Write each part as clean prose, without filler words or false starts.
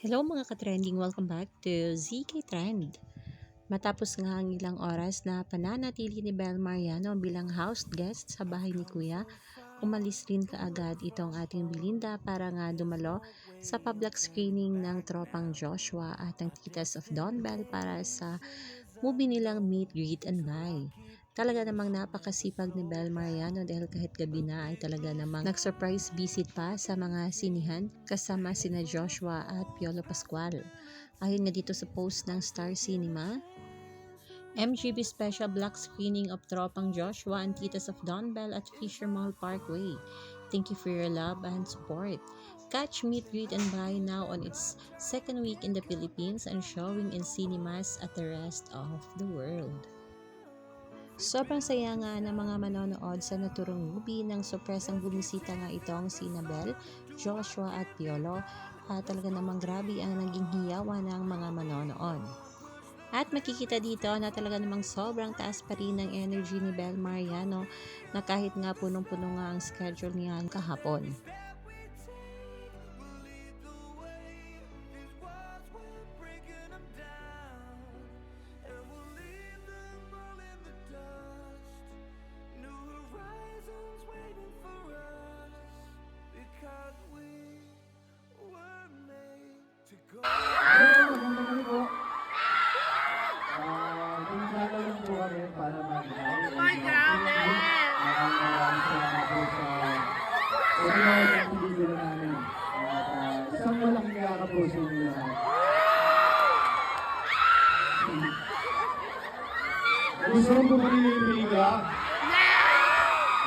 Hello mga ka-trending, welcome back to ZK Trend. Matapos nga ang ilang oras na pananatili ni Bel Mariano bilang house guest sa bahay ni Kuya, umalis rin kaagad itong ating Belinda para nga dumalo sa public screening ng Tropang Joshua at ng Titas of Don Bell para sa movie nilang Meet, Greet and Buy. Talaga namang napakasipag ni Bel Mariano dahil kahit gabi na ay talaga namang nag-surprise visit pa sa mga sinihan kasama sina Joshua at Piolo Pascual. Ayon nga dito sa post ng Star Cinema, MGB Special Black Screening of Tropang Joshua and Titas of Don Bell at Fisher Mall Parkway. Thank you for your love and support. Catch Meet, Greet and Buy now on its second week in the Philippines and showing in cinemas at the rest of the world. Sobrang saya nga ng mga manonood sa naturong movie ng sorpresang bumisita nga itong si Bel, Joshua at Piolo at talaga namang grabe ang naging hiyawan ng mga manonood. At makikita dito na talaga namang sobrang taas pa rin ng energy ni Bel Mariano na kahit nga punong-puno nga ang schedule niya kahapon. Para mag-live. Isang walang nakakapos yung lahat. Gusto mo ba rin yung Liga?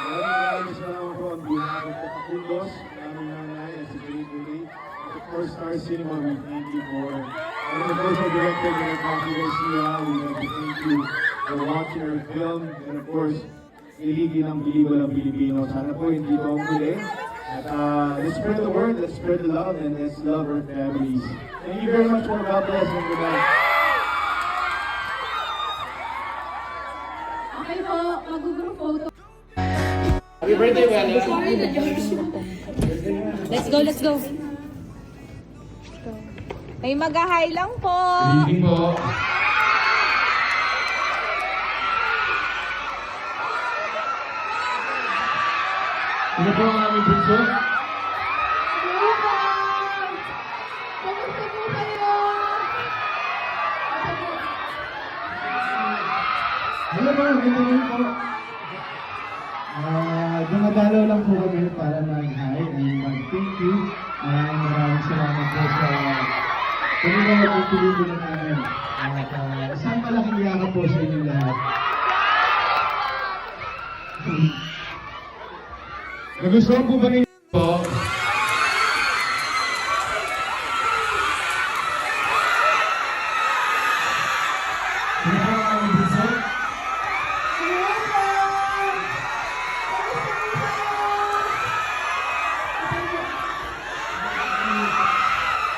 Maraming salamat po on behalf of the Pakundos, aming nanay at si Gili. At of course, Star Cinema, we thank you for. And of course, our director, Coffee Garcia, we want to thank you for watching our film. And of course, iligin ang pelikula ng Pilipino. Sana po hindi ito ang muli. At let's spread the word, let's spread the love, and let's love our families. Thank you very much for God bless and good night. Okay po, mag-group photo. Happy birthday, Bella. Let's go! May mag-hi lang po. Good evening po. Ano po ang aming bunso? Hello po. Kamusta po kayo? Hello po, good evening po. Dumadalaw lang po kami para mag-hi and mag-thank you. Maraming salamat po sa pagkakataon ng pelikula namin. At isang malaking yakap po sa inyo lahat. Nagustuhan po ba ninyo po? Ano po ang aming bunso? Hello po.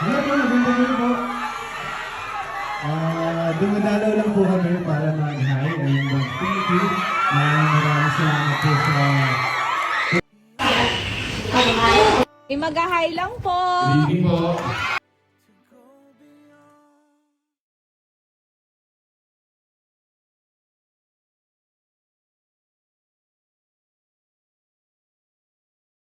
Hello po, nagandang po. Dumadalaw lang po kami para mag-hi and mag-thank you. Maraming salamat po sa... May mag-hi lang po. Good evening po.